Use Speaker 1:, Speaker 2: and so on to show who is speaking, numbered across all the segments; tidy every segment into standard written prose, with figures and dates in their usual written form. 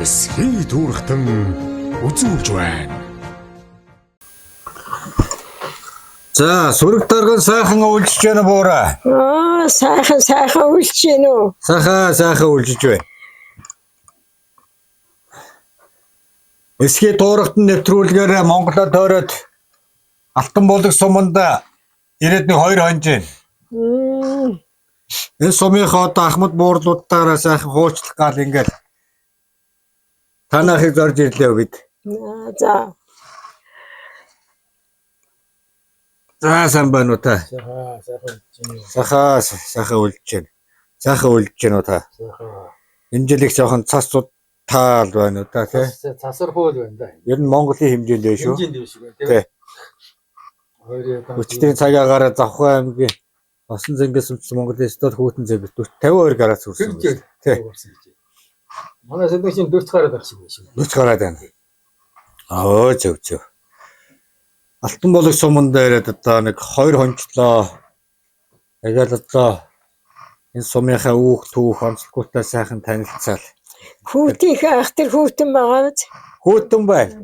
Speaker 1: Эсхий түүрхтэн үзүүлж байна.
Speaker 2: За, сүрэг дарган сайхан үйлчж байна буураа.
Speaker 3: Сайхан үйлчж байна уу?
Speaker 2: Сайхан үйлчж байна. Эсхий дуурхтан нэвтрүүлгээр Монголоо тойроод Алтан булаг суманд ирээд нэг 2 хонж байна. Энэ сумынхаа одоо Ахмад буурлуудаараа сайхан хуучлах гал ингээл танахыг зорж ирлээ бид.
Speaker 3: За.
Speaker 2: За сайн байна уу та? Сайхан үйлчж байна уу та? Энэ жилиг жоохон цас таал байна уу та тий?
Speaker 4: Цасар хөл байна да.
Speaker 2: Ер нь Монголын хэмжээнд дээ шүү.
Speaker 4: Хэмжээнд биш үү тий.
Speaker 2: Өчтөрийн цагаагаар Завхай аймгийн Осон зэнгээс өмчлсөн Монголын стод хүүтэн зэвс 52 градус хүрсэн.
Speaker 4: Тий. Манай сэдвийн 40 гараад байх шиг байна шүү.
Speaker 2: 40 гараад байна. Зөв. Алтан булаг суманд ирээд одоо нэг 2 хончлоо. Тэгэл одоо энэ сумынхаа үүх түүх онцлогтой сайхан танилцаал.
Speaker 3: Хүүтийнхээ ах тэр хүүтэн байгаа биз?
Speaker 2: Хүүтэн байна.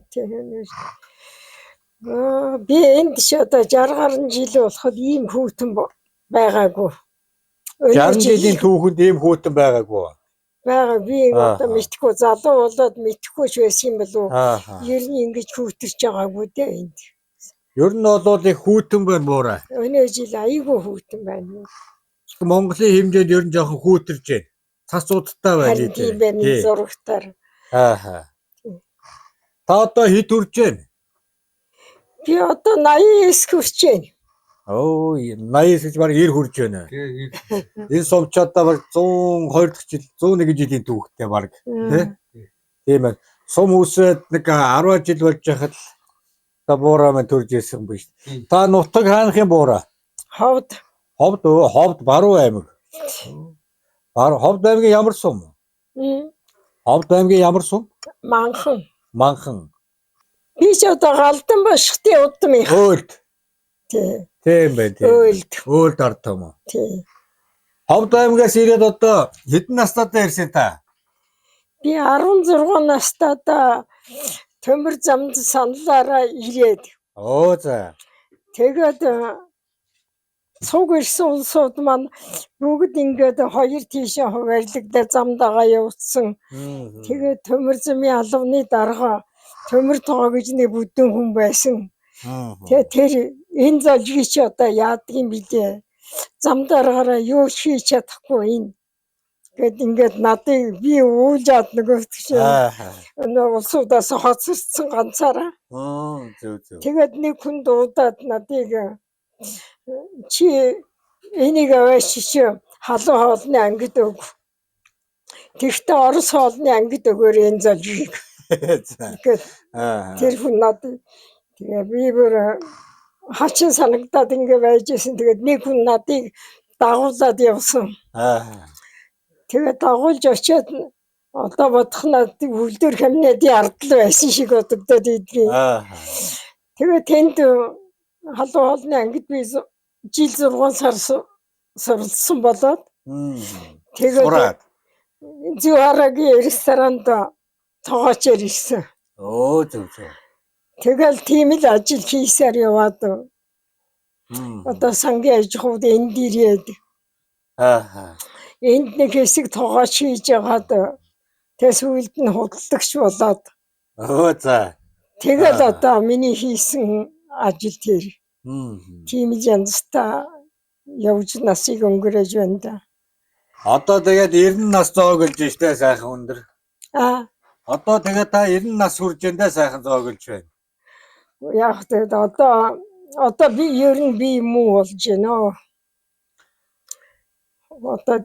Speaker 3: Би энд ч одоо 60 гаруй жил болоход ийм хүүтэн байгаагүй.
Speaker 2: 60 жилийн түүхэнд ийм хүүтэн байгаагүй.
Speaker 3: Бага би одоо мэдхгүй залуу болоод мэдхгүй ч байсан юм болов уу? Ер нь ингэж хүүтэрч байгаагүй дээ энд.
Speaker 2: Ер нь бол их хүүтэн байна буураа.
Speaker 3: Өнөө жил айгүй хүүтэн байна.
Speaker 2: Монголын хэмжээнд ер нь жоохон хүүтэрж байна. Цас удаа байна
Speaker 3: тийм байна зурагтаар.
Speaker 2: Та одоо хэд хүрч байна?
Speaker 3: Би одоо 89 хүрч байна.
Speaker 2: 89 гэж баг 90 хүрч байна. Энэ сумч одоо баг 120 дахь жил 101 жилийн түүхтэй баг тийм ээ. Сум үсээд нэг 10 жил болж байхад та буураа мань төрж ирсэн биш. Та нутаг хаанах юм буураа? Ховд Баруун аймаг. Ховд аймгийн ямар сум? Ховд аймгийн ямар сум? Манхан.
Speaker 3: Би ч одоо Галдан бошхтын удам их.
Speaker 2: Өөлд.
Speaker 3: Тийм
Speaker 2: байна. Өөлд ард юм уу?
Speaker 3: Тийм.
Speaker 2: Ховд аймгаас ирээд одоо хэдэн настайдаа ирсэн та?
Speaker 3: Би 16 настайдаа төмөр замд саналаараа ирээд.
Speaker 2: За.
Speaker 3: Тэгээд цуг ирсэн улсууд маань бүгд ингээд хоёр тийшээ хуваарлагдаа замдагаа явуулсан. Тэгээд төмөр замын албаны дарга төмөр тоо гэж нэг бүдүүн хүн байсан. Тэгээд тэр энэ золжиг чи одоо яадаг юм бэлээ. Зам дараагаараа юу хийж чадахгүй энэ. Гэт ингээд надыг би уулзаад нөгөөтгч улсуудаас хоцорсон ганцаараа.
Speaker 2: Зөв.
Speaker 3: Тэгээд нэг хүн дуудаад надыг чи энийг аваашич халуун хоолны ангид өг. Тэгтээ орос хоолны ангид өгөөр энэ золжиг. Тэр хүн надад тэгээ би бүр хачин санагдаад ингэ байжсэн. Тэгээд нэг хүн надыг дагуулад явсан. Тэгээд дагуулж очиод одоо бодох надад үлдэр хамнадын ардл байсан шиг бодогдоод идэггүй. Тэгээд тэнд халуун хоолны ангид би жил 6 сар суралцсан болоод тэгээд Зуарагийн ресторанд тоогоочор ирсэн.
Speaker 2: Зөв.
Speaker 3: Тэгэл тийм л ажил хийсээр яваад одоо сангийн аж ахуйд энд ирээд энд нэг хэсэг тоогооч хийж ягаад тэс үйлд нь худалдагч болоод
Speaker 2: за.
Speaker 3: тэгэл одоо миний хийсэн ажил тэр тийм л янзтай явж насыг өнгөрөөж байна да.
Speaker 2: Одоо тэгээд 90 нас зооглож штэ сайхан өндөр. Одоо тэгээд та 90 нас хүрж эндээ сайхан зооглож байна.
Speaker 3: Яг тэгээд одоо би ер нь би муу болж байна. Одоо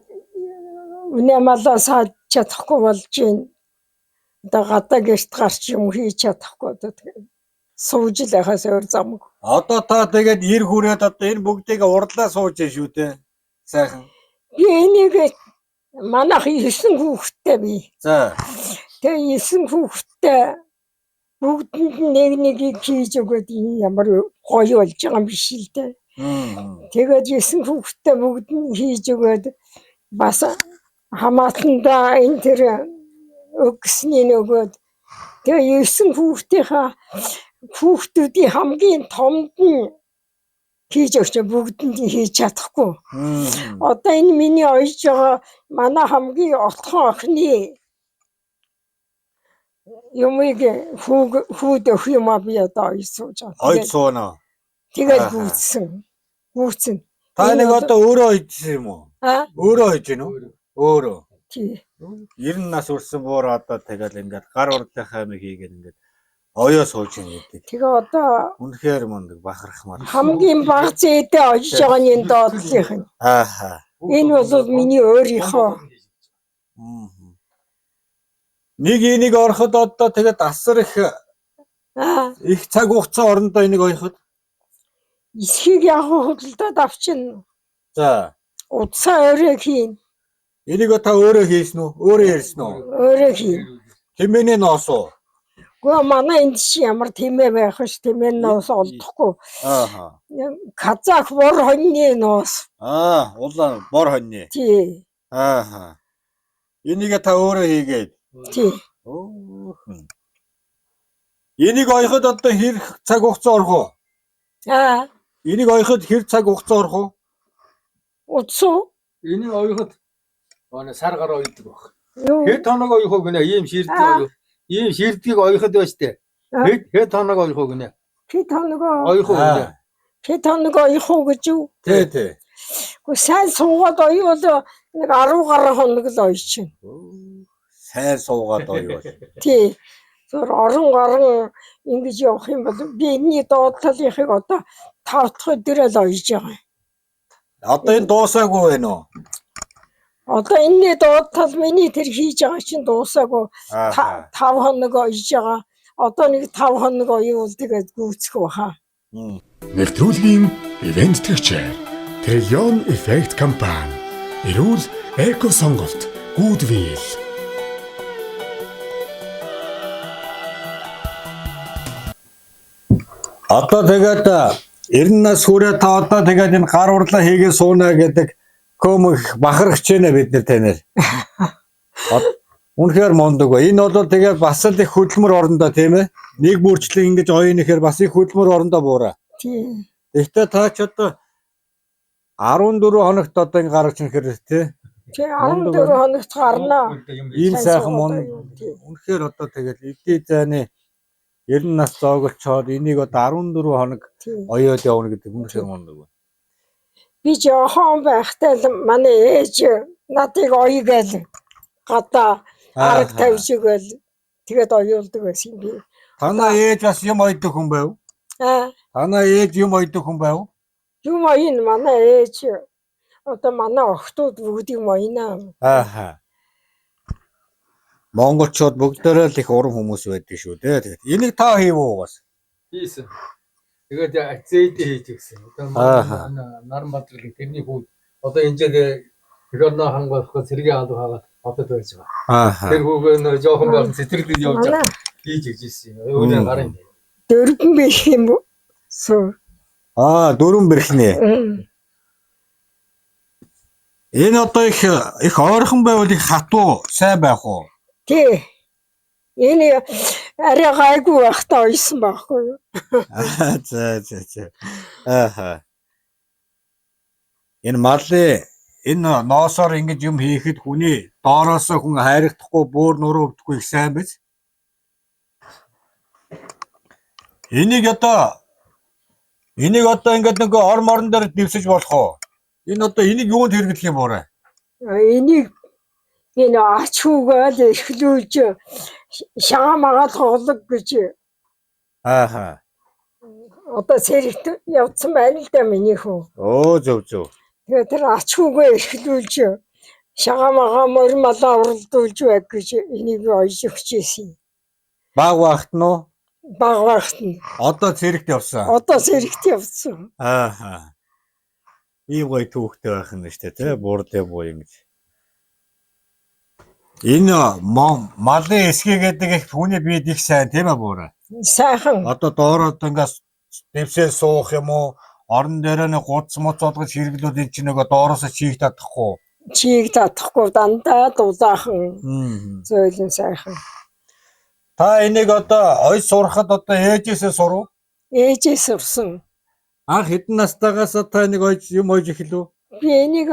Speaker 3: үнэмалаа саад чадахгүй болж байна. Одоо гадаа гэрт гарч юм хийж чадахгүй одоо сууж л байхаас өөр замгүй.
Speaker 2: Одоо та тэгээд 90 хүрээд одоо энэ бүгдийг урдлаа сууж шүү дээ. Сайхан.
Speaker 3: Би энийг манайх 9 хүүхэдтэй би.
Speaker 2: За.
Speaker 3: Тэгээ 9 хүүхэдтэй бүгдэнд нэг хийж өгöd ямар гоё болж байгаа юм биш л дээ. Тэгээд 9 хүүхэдтэй бүгд нь хийж өгöd бас хамаатанда энэ тэр өгсөний нөгөөд тэгээ 9 хүүхдүүдийн хамгийн томд нь хийж өгч бүгдэнд нь хийж чадахгүй. Одоо энэ миний ойж байгаа манай хамгийн отхон охины юмыг хүүд өх юм а би одоо ойж сууж байгаа.
Speaker 2: Ойд суунаа.
Speaker 3: Тэгээд гүйцэн.
Speaker 2: Та нэг одоо өөрөө ойжсэн юм уу? Өөрөө ойж гин үү? Өөрөө.
Speaker 3: Тий.
Speaker 2: 90 нас хүрсэн буур одоо тэгэл ингээд гар урдлынхаа юм хийгээд ингээд оёо сууж ийн гэдэг.
Speaker 3: Тэгээ одоо
Speaker 2: Үнэхээр мундаг бахархмаар.
Speaker 3: хамгийн бага зээдээ ойж байгаа нь энэ доотлих нь. Энэ бол миний өөрийнхөө.
Speaker 2: Нэг энийг ороход одоо тэгээд асар их цаг хугацаа орондоо энийг ойход.
Speaker 3: Эсхийг яг хөдөлдөөд авчин.
Speaker 2: За.
Speaker 3: Удсаа өөрөө хийн.
Speaker 2: Энийг та өөрөө хийсэн үү? Өөрөө ярьсан уу?
Speaker 3: Өөрөө хийн.
Speaker 2: Хэмээний ноос уу?
Speaker 3: Гоо манай энд чи ямар тэмээ байх ш тэмээ ноос олдохгүй. Казак бор хоньны ноос.
Speaker 2: Улаан бор хоньны.
Speaker 3: Тий.
Speaker 2: Энийг та өөрөө хийгээд.
Speaker 3: Тий.
Speaker 2: Энийг ойход одоо хэр цаг хугацаа орох уу? Энийг ойход хэр цаг хугацаа орох уу?
Speaker 3: Утсуу.
Speaker 4: Энийг ойход сар гараа ойдог баг. Хэд хоног ойхоо гинэ ийм ширдэг. Ийм ширдгийг ойход байж тээ. Хэд хоног ойхоо гинэ.
Speaker 3: Хэд хоног
Speaker 4: ойхоо гинэ.
Speaker 3: Хэд хоног ойхоо гэж юу?
Speaker 2: Тий.
Speaker 3: Гэхдээ сайн суугаад ойвол нэг 10 гаруй хоног л ойчин.
Speaker 2: Сайн суугаад ойвол.
Speaker 3: Тий. Зур орон гарan ингэж явах юм бол би энэний доотлолынхыг одоо 5 дахь өдрөө л ойж байгаа.
Speaker 2: Одоо энэ дуусаагүй байна уу?
Speaker 3: Одоо энэний доотлол миний тэр хийж байгаа чинь дуусаагүй 5 хоног ойж байгаа. Одоо нэг 5 хоног оюул тэгээд гүйцэх баха.
Speaker 1: Нэвтрүүлгийн ивент төгчээр Трион Effect компани. Эрүүл эко сонголт Goodwill.
Speaker 2: Одоо тэгээд 90 нас хүрээ та одоо тэгээд энэ гар урлаа хийгээ суунаа гэдэг комх бахархч байна бид нар танаар. Үнэхээр мундаг ба. Энэ бол тэгээд бас л их хөдөлмөр орондоо тийм ээ. Нэг бүрчлэн ингэж оюуныхээр бас их хөдөлмөр орондоо буураа.
Speaker 3: Тийм.
Speaker 2: Гэхдээ та ч одоо 14 хоногт одоо ингэ гарч ирэх тий.
Speaker 3: Тий 14 хоногт гарнаа.
Speaker 2: Ийм сайхан үнэхээр одоо тэгээд эдийн зайны 90 нас зоогчоод энийг одоо 14 хоног оёод явна гэдэг үнэхээр мундаг байна.
Speaker 3: Би жоохон байхтай л манай ээж надыг оёгээл гадаа арга тавьжгээл тэгээд оюулдаг байсан би.
Speaker 2: Танаа ээж бас юм ойдог хүн байв? Танаа ээж юм ойдог хүн байв?
Speaker 3: Юм оён манай ээж одоо манай охтууд бүгд юм оёнаа.
Speaker 2: Монголчууд бүгдээрээ л их уран хүмүүс байдаг шүү дээ. Тэгээд энийг та хийв үү бас?
Speaker 4: Хийсэн. Тэгээд зээдээ хийж өгсөн. Одоо Наранбаатарын тэрний хүүд одоо энэ тэгэхээр нөө хангалтгүй сэргээ алуу хагаад одод байж байгаа. Тэр хүүгээ нөө жоохон байх цэцэрлэл явж байгаа. Хийж өгсөн юм. Өөрөөр гарын.
Speaker 3: Дөрвөн бих юм уу? Суу.
Speaker 2: Дөрвөн бэрхнээ. Энэ одоо их ойрхон байвал их хатуу сайн байх уу?
Speaker 3: Тий. Энэ арай гайгүй байхдаа ойсон байхгүй юу?
Speaker 2: За. Энэ малын энэ ноосоор ингэж юм хийхэд хүний доороосоо хүн хайрхдахгүй буур нуруу өвдөхгүй их сайн биз? Энийг одоо ингээд нэг орморон дээр дэвсэж болох уу? Энэ одоо энийг юунд хэрэглэх юм боорой?
Speaker 3: Энийг энэ ач хүүгээл эрхлүүлж шагаа магаа тоглог гэж. Одоо сэрэгт явцсан байна л да миний хүү.
Speaker 2: Зөв.
Speaker 3: Тэгээд тэр ач хүүгээ эрхлүүлж шагаа магаа мормалаа уралдуулж байг гэж энийг ойж өгчээсэн.
Speaker 2: Баг багт нь уу?
Speaker 3: Баг багт нь.
Speaker 2: Одоо сэрэгт явсан.
Speaker 3: Одоо сэрэгт явсан.
Speaker 2: Ийм гоё түүхтэй байх нь шүү дээ, тий? Буурдээ буу юм гэж. Энэ малын эсгээ гэдэг их хүний биед их сайн тийм ээ буураа.
Speaker 3: Сайхан.
Speaker 2: Одоо доороо ингээс дэвсээ суух юм уу? Орон дээр нэг гудс моц одгож хэрэглүүд эн чинь нөгөө доороосоо чийх татахгүй.
Speaker 3: чийг татахгүй дандаа дулаахан зөөлөн сайхан.
Speaker 2: Та энийг одоо ой сурахад одоо ээжээсээ сурав?
Speaker 3: Ээжээс сурсан.
Speaker 2: Анх хэдэн настайгаас та энийг юм ойж эхлэв?
Speaker 3: Би энийг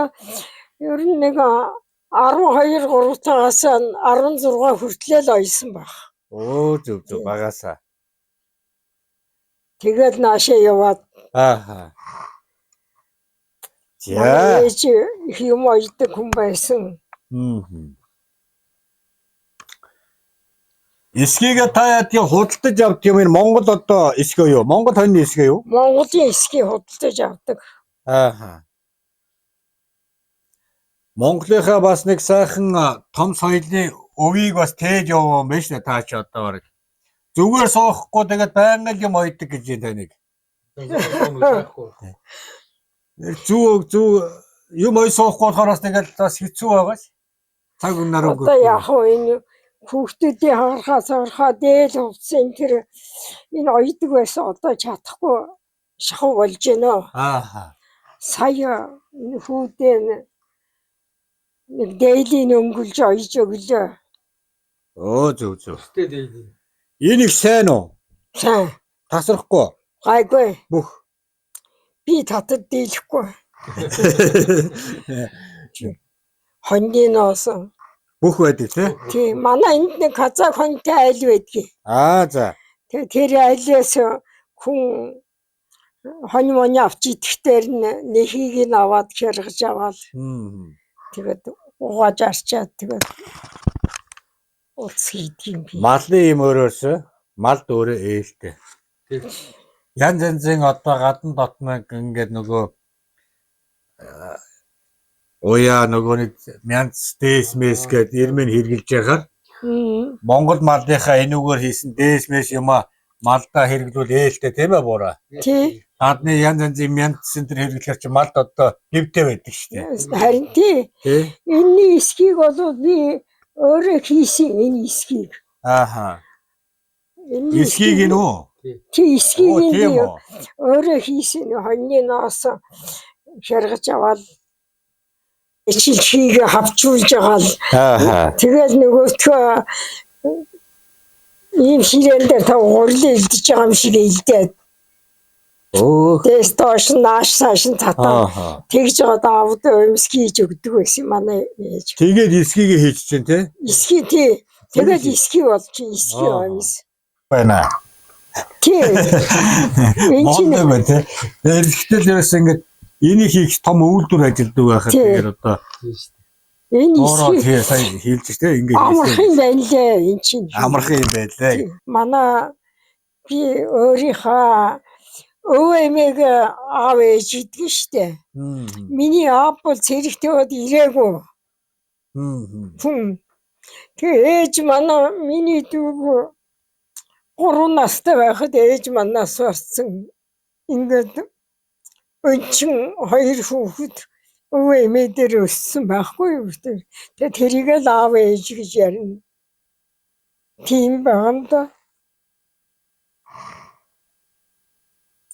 Speaker 3: ер нь нэг 12 3 тагаас 16 хүртэл ойсон баг.
Speaker 2: Оо зөв багасаа.
Speaker 3: Тэгээд наашаа яваад
Speaker 2: Ааха.
Speaker 3: За ээж юм ойдог хүн байсан.
Speaker 2: Эсхийгээ та яа худалдаж авт юм энэ Монгол одоо эсхөө юу? Монгол хоньны эсхөө юу?
Speaker 3: Монголын эсхийг худалдаж авдаг.
Speaker 2: Ааха. Монголынхаа бас нэг сайхан том соёлын өвийг бас тээж яваа юм байна шүү дээ та ч одоо баг. Зүгээр суухгүй тэгээд байнга юм ойдог гэж байна таныг. Зүг юм ой суухгүй болохоос тэгээд бас хэцүү байгаа ш. Цаг өнөр өгөө.
Speaker 3: Одоо яг энэ хүүхдүүдийн харахаа дээл хувцсан тэр энэ ойдог байсан одоо чадахгүй шахуу болж байна.
Speaker 2: Ааха.
Speaker 3: Сая энэ хүүдээ нэг дээлийн өнгөлж ойж өглөө.
Speaker 2: Оо зөв.
Speaker 4: Тэд
Speaker 2: Энийг сайн уу?
Speaker 3: Сайн.
Speaker 2: Тасрахгүй.
Speaker 3: Гайгүй.
Speaker 2: Бүх.
Speaker 3: Би татад дийлэхгүй. Хоньны ноос.
Speaker 2: Бүх байдаг тий?
Speaker 3: Тийм. Манай энд нэг казак хоньтой айл байдгийг.
Speaker 2: За.
Speaker 3: Тэр айлээс хүн хонь моны авч идэхтэр нэхийг нь аваад хэргэж аваад. Тэгээд угааж арчаад тэгээд улс хийдэг юм би.
Speaker 2: Малын юм өөрөөс малд өөрөө ээлтэй. Янз янзын одоо гадна дотног ингээд нөгөө уяа нөгөө нэг мянц дэсмэс гэд ирмэн хэрглэж яхаар Монгол малынхаа энүүгээр хийсэн дэсмэс юма малдаа хэрглүүл ээлтэй тийм ээ бураа.
Speaker 3: Тий.
Speaker 2: Гадны янз янзын мянц центр хэрглэхэр чи малд одоо гівтэй байдаг шүү дээ.
Speaker 3: Харин тий. Энэний эсхийг бол би өөрөө хийсэн энэ эсхийг.
Speaker 2: Ааха. Эсхийг нөө.
Speaker 3: Тий эсхийг би өөрөө хийсэн хоньны ноос хэргэж аваад ичилхийг хавчуулж байгаа л тэгэл нөгөөтгөө ийм ширээн дээр та гурлаа илдэж байгаа юм шиг илдээд Тэстош нааш саашин татаа тэгж одоо авд өмсгий хийж өгдөг байсан манай ээж.
Speaker 2: Тэгээд эсхийг хийж чинь тий?
Speaker 3: Эсхий тий. Тэгээд эсхий болж эсхий өмс.
Speaker 2: Байна.
Speaker 3: Тий. Энэ чинь
Speaker 2: тий. Тэгэхдээ ерөөс ингээд энийг хийх том үйлдвэр ажилддаг байхад тэгээд одоо
Speaker 3: энэ
Speaker 2: эсхий сайн хийлж тий ингээд
Speaker 3: амархан байлээ энэ чинь.
Speaker 2: Амархан юм байлээ.
Speaker 3: Манай би өөрийнхөө өвөмэг аав ээж идэх штэ. Миний аав бол цэрэгтэй бод ирээгүй. Тэгээ ээж манай миний дүү 3 настай байхад ээж манаас сурсан. Ингээд өнчин 2 хүүхэд өвөмэ дээр өссөн байхгүй юу. Тэгээ тэрийг л аав ээж гэж ярина. Тийм байна да.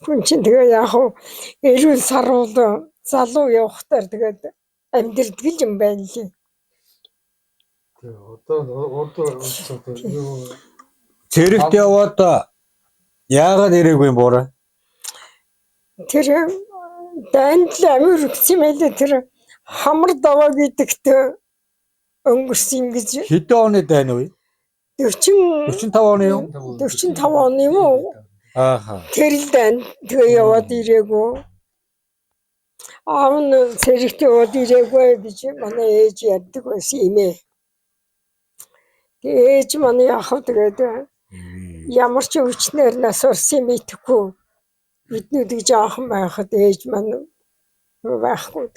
Speaker 3: Хүн чинь тэгээ яг эрүүл саруул залуу явахтаар тэгээд амьдрдаг юм байна лээ.
Speaker 4: Одоо
Speaker 2: цэрэгт яваад яагаад ирээгүй юм буураа?
Speaker 3: Тэр дайнд л амир өгсөн байлээ тэр хамар даваа гэдэгт өнгөрсөн гэж.
Speaker 2: Хэдэн оны дайн вэ? 45 оны юу?
Speaker 3: 45 оны юм уу?
Speaker 2: Ааха.
Speaker 3: Тэр л дайнд тэгээ яваад ирээгүй. Аав нь цэрэгт яваад ирээгүй гэж манай ээж яддаг байсан юм ээ. Ээж манай яхав тэгээд ямар ч өвчнөр нас урсан мэдэхгүй биднүүдийг жаахан байхад ээж маань байхгүй.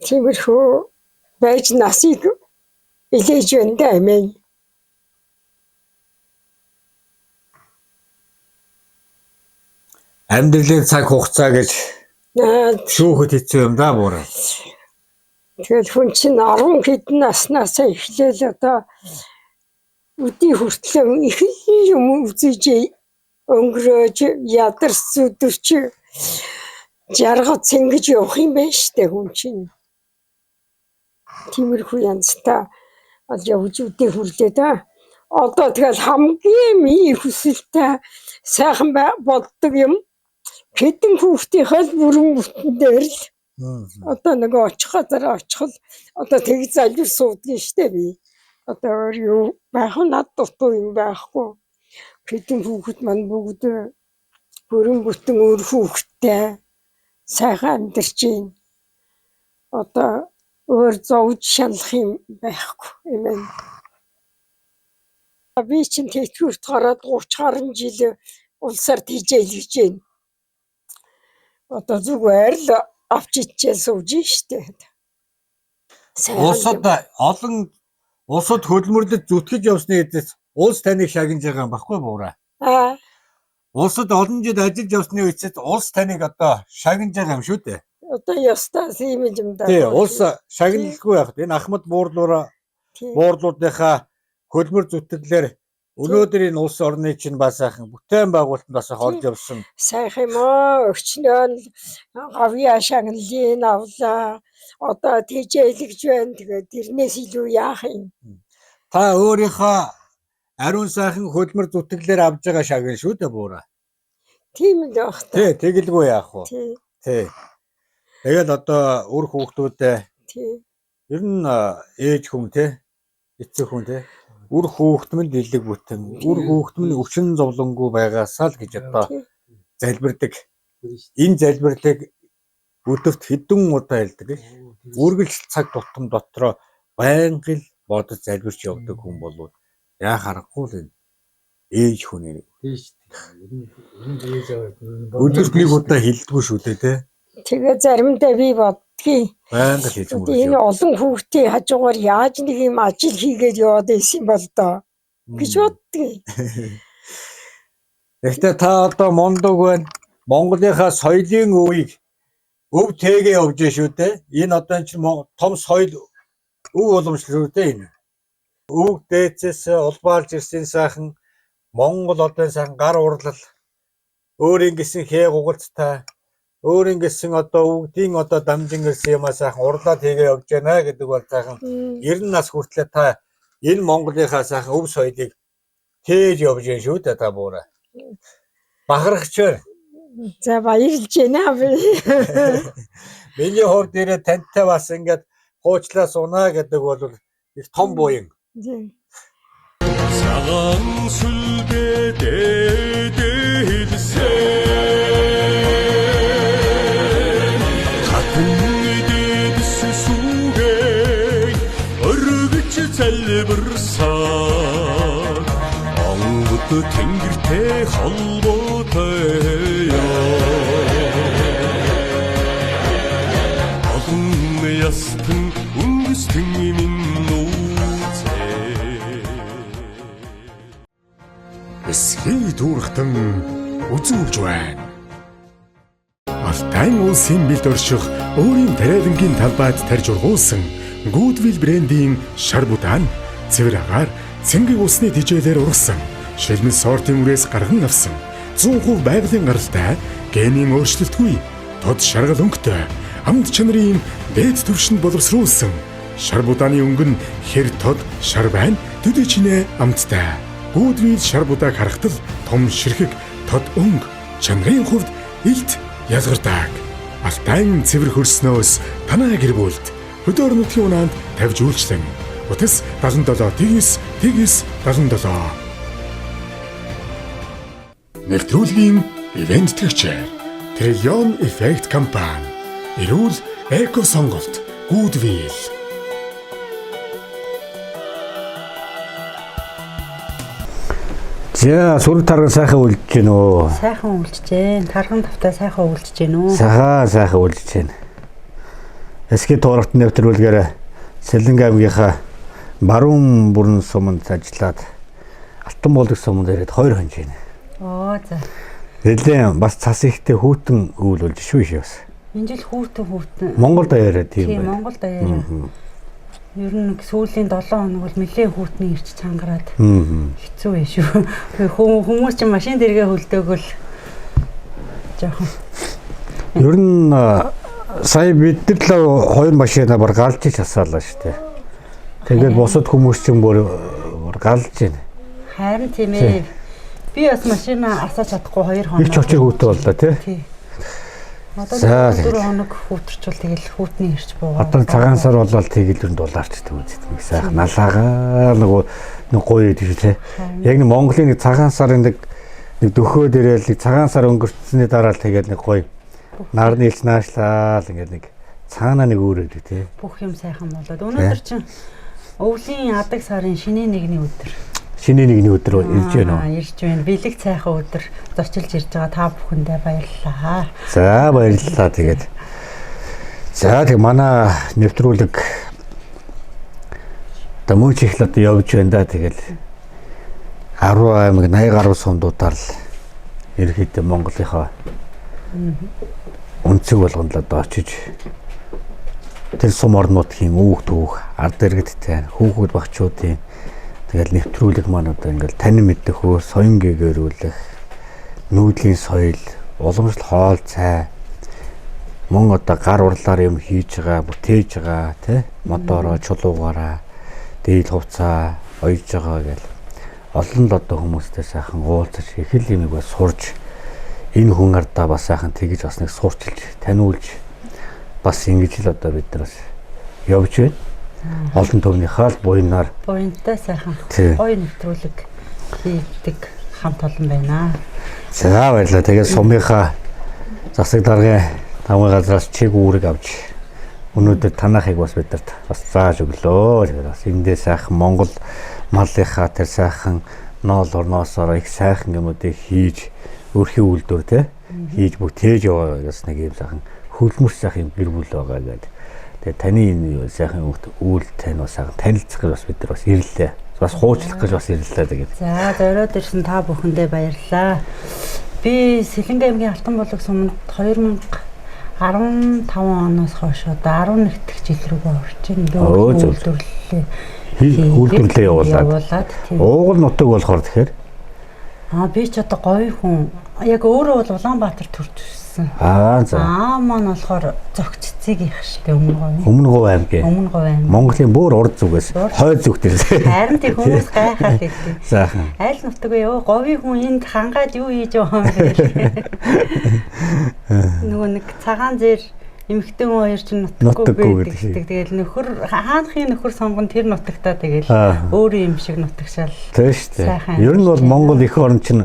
Speaker 3: Тиймэрхүү байж насыг илээж өндөө амин.
Speaker 2: Амьдралын цаг хугацаа гэж шүүхэд хэцүү юм да буураа.
Speaker 3: Тэгэл хүн чинь 10 хэдэн наснаас эхлээл одоо үдий хүртэл их юм үзэж өнгөрөөж ядарч зүдэрч жаргал цэнгэж явах юм байна штэ хүн чинь. Тиймэрхүү янзтай ал явж үдээ хүрлээ да. Одоо тэгэл хамгийн их хүсэлтэй сайхан боддог юм. Хэдэн хүүхдийнхээ бүрэн бүтэн дээр л одоо нэг очих газар очихл одоо тэг залбир суудгийн штэ би. Одоо юу байх над дутуу юм байхгүй. Хэдэн хүүхэд маань бүгд бүрэн бүтэн өөр хүүхэдтэй сайхан амьдарч байна. Одоо өөр зовж шалах юм байхгүй юм байна. Би чинь тэтгэврт гараад 30 гаруй жил улсаар тийжээлж байна. Одоо зүгээр л авч ичээл сууж штэ.
Speaker 2: Улсад олон улсад хөдөлмөрлөд зүтгэж явсны хэдээс улс таныг шагнаж байгаа юм баггүй буураа. Улсад олон жил ажиллаж явсны үедээ улс таныг одоо шагнаж байгаа юм шүү дээ.
Speaker 3: Одоо ястаас юм юм да.
Speaker 2: Тий, улс шагналгүй яг. Энэ Ахмад буурлуудынхаа хөдөлмөр зүтгэлээр өнөөдөр энэ улс орны чинь бас сайхан бүтээн байгуулалтанд бас орж явсан.
Speaker 3: Сайхан юм аа. Өчнөө гавьяа шагналын авлаа. Одоо тийжээлж байна. Тэгээд тэрнээс илүү яах юм?
Speaker 2: Та өөрийнхөө ариун сайхан хөдөлмөр зүтгэлээр авж байгаа шагнал шүү дээ буураа.
Speaker 3: Тийм л байх.
Speaker 2: Тий, тэгэлгүй яах вэ?
Speaker 3: Тий.
Speaker 2: Тэгээд одоо үр хүүхдүүдээ ер нь ээж хүн те эцэг хүн те үр хүүхдмэнд дэлэг бүтэн үр хүүхдмэн өвчин зовлонгүй байгаасаа л гэж одоо залбирдаг. Энэ залбирлыг өдөрт хэдэн удаа хэлдэг. Үргэлж цаг тутам дотроо байнга л бодож залбирч явдаг хүн болов яа харахгүй л ээж хүн нэг. Өдөрт нэг удаа хэлдэггүй шүү дээ те.
Speaker 3: Тэгээ заримдаа би боддгийн.
Speaker 2: Байнга хийж мөрөж.
Speaker 3: Энэ олон хүүхдийн хажуугаар яаж нэг юм ажил хийгээд яваад байсан бол доо гэж боддгийн.
Speaker 2: Гэхдээ та одоо мондог байна. Монголынхаа соёлын өвийг өв тэгээ явж шүү дээ. Энэ одоо чинь том соёл өв уламжлал үү энэ. Өв дээцээс улбаалж ирсэн сайхан Монгол одоо сайхан гар урлал өөр ингэсэн хээ гугалцтай өөр ингэсэн одоо өвдийн одоо дамжин ирсэн юм сайхан урлаад хийгээ явж байна гэдэг бол сайхан 90 нас хүртлээр та энэ Монголынхаа сайхан өв соёлыг тээж явж байна шүү дээ та буураа. Бахархч байна.
Speaker 3: За баярлж байна би.
Speaker 2: Миний хувьд дээрээ тантай бас ингээд хуучлаа сунаа гэдэг бол их том буян.
Speaker 5: Саган сүлдээ дэдэлсэн хатан дэдсэн сүгээ өргөж залбирсан онгод тэнгэртэй холбоотой олон ястан өнгөстөн минь
Speaker 1: Эсхий дүүрхтэн үзүүлж байна. Алтай улсын бэлд орших өөрийн тариалангийн талбайд тарж ургуулсан Goodwill брендийн шар будаан цэвэр агаар цэнгэг усны тижээлээр ургасан шилмэл сортын үрээс гарган авсан 100% байгалийн гаралтай генийн өөрчлөлтгүй тод шаргал өнгөтэй амт чанарын дээд түвшинд боловсруулсан шар будааны өнгө нь хэр тод шар байна төдий чинээ амттай. Goodwill шар будааг харахтал том ширхэг тод өнгө чанарын хувьд илт ялгардаг. Алтайн цэвэр хөрснөөс танаа гэр бүлд хөдөр нутгийн унаанд тавьж үйлчлэн. Утас 77 тэгс 77. Нэвтрүүлгийн ивент төгчээр Триллион Effect компани. Эрүүл эко сонголт Goodwill.
Speaker 2: За сүр тарган сайхан үлдэж гэнэ үү?
Speaker 6: Сайхан үлдэж гэн. Тарган тавтай сайхан үлдэж гэнэ үү?
Speaker 2: Сайхан үлдэж гэнэ. Эсхий туурагт нэвтрүүлгээр Сэлэнг аймгийнхаа баруун бүрэн суманд ажиллаад Алтан болдог суманд ирээд 2 хонж гэнэ.
Speaker 6: Оо за.
Speaker 2: Нэлээд бас цас ихтэй хүүтэн өвөл болж шүү шүү бас.
Speaker 6: Энэ жил хүүтэн.
Speaker 2: Монгол даяараа тийм
Speaker 6: байна. Тийм
Speaker 2: байна.
Speaker 6: Монгол даяараа. Ер нь нэг сүүлийн 7 хоног бол нэлээд хүүтний ирч цангараад хэцүү байх шүү. Хүмүүс чинь машин дээргээ хөлдөөгөл жоохон.
Speaker 2: Ер нь сая бид нар л 2 машина бар галж часаалаа шүү дээ. Тэгээд бусад хүмүүс чинь бүр галж байна.
Speaker 6: Харин тийм ээ. Би бас машина асааж чадахгүй 2 хоног.
Speaker 2: Их ч очир хүүтэй боллоо тий.
Speaker 6: Одоо 4 хоног хүүтэрчүүл тэгэл хүүтний ирч буугаа.
Speaker 2: Одоо цагаан сар болол тэгэл ер нь дулаарчдаг үздэг. Сайхан налаагаа нөгөө гоё гэдэг тий. Яг нэг Монголын нэг цагаан сарын нэг дөхөө дээрэл цагаан сар өнгөрцсөний дараа л тэгэл нэг гоё нарны илч наашлаа ингээд нэг цаанаа нэг өөр өгдөг тий.
Speaker 6: Бүх юм сайхан болоод өнөөдөр чинь өвлийн адаг сарын шинэ нэгний өдөр.
Speaker 2: Шинэ нэгний өдөр ирж байна уу?
Speaker 6: Ирж байна. Бэлэг цайхан өдөр зорчилж ирж байгаа та бүхэндээ баярлалаа.
Speaker 2: За баярлалаа тэгээд. За тэг манай нэвтрүүлэг мөн ч их л одоо явж байна да тэгэл 10 аймаг 80 гаруй сумдуудаар л ерөнхийдөө Монголынхоо өнцөг болгонд л одоо очиж тэр сум орнуудын үүх түүх ард иргэдтэй хүүхэд багчуудын тэгэл нэвтрүүлэг маань одоо ингээл танин мэдэх хөө соён гээгэрүүлэх нүүдлийн соёл уламжлал хоол цай мөн одоо гар урлаар юм хийж байгаа бүтээж байгаа тий мотороо чулуугаараа дээл хувцаа ойж байгаа гэл олон л одоо хүмүүстэй сайхан уулзаж их л юм бас сурж энэ хүн ардаа бас сайхан тэгж бас нэг суурчилж таниулж бас ингэж л одоо бид нар бас явж байна. Олон төвнийхээ л буйнаар
Speaker 6: буйнтай сайхан гоё нэвтрүүлэг хийдэг хамт олон байна.
Speaker 2: За баярлалаа. Тэгээд сумынхаа засаг даргын тамга газраас чиг үүрэг авч өнөөдөр танахыг бас бидэрт бас зааж өглөө. Тэгээд бас эндээ сайхан Монгол малынхаа тэр сайхан ноол орноосоор их сайхан юмудыг хийж өрхийн үйлдвэр тий хийж бүтээж яваа бас нэг юм сайхан хөлмөс сайхан гэр бүл байгаа гэдэг. Тэгээ таны энэ сайхан үйл тань бас сайхан танилцах гэж бас бид нар бас ирлээ. Бас хуучлах гэж бас ирлээ тэгээд.
Speaker 6: За зориод ирсэн та бүхэндээ баярлалаа. Би Сэлэнгэ аймгийн Алтан булаг суманд 2015 оноос хойш одоо 11 дахь жил рүү орж байна. Үйлдвэрлэлээ явуулаад.
Speaker 2: Уугуул нутаг болохоор тэгэхээр
Speaker 6: би ч одоо гоё хүн. Яг өөрөө бол Улаанбаатар төрж ирсэн.
Speaker 2: За.
Speaker 6: Маань болохоор зөгч цэцгийг их штэ Өмнө
Speaker 2: Говь аймгийн.
Speaker 6: Өмнө Говь аймгийн.
Speaker 2: Монголын бүр урд зүгээс хойд зүгт ирсэн.
Speaker 6: Харин тийм хүмүүс гайхаад ирдэг.
Speaker 2: Заахан.
Speaker 6: Аль нутаг вэ? Говийн хүн энд хангаад юу хийж байгаа юм бэ? Нөгөө нэг цагаан зэр эмэгтэй хүн хоёр чинь нутаггүй гэдэг. Тэгэл нөхөр хаанхын нөхөр сонгон тэр нутагтаа тэгэл өөрөө юм шиг нутагшаал.
Speaker 2: Тийм шүү дээ. Ер нь бол Монгол эх орн чинь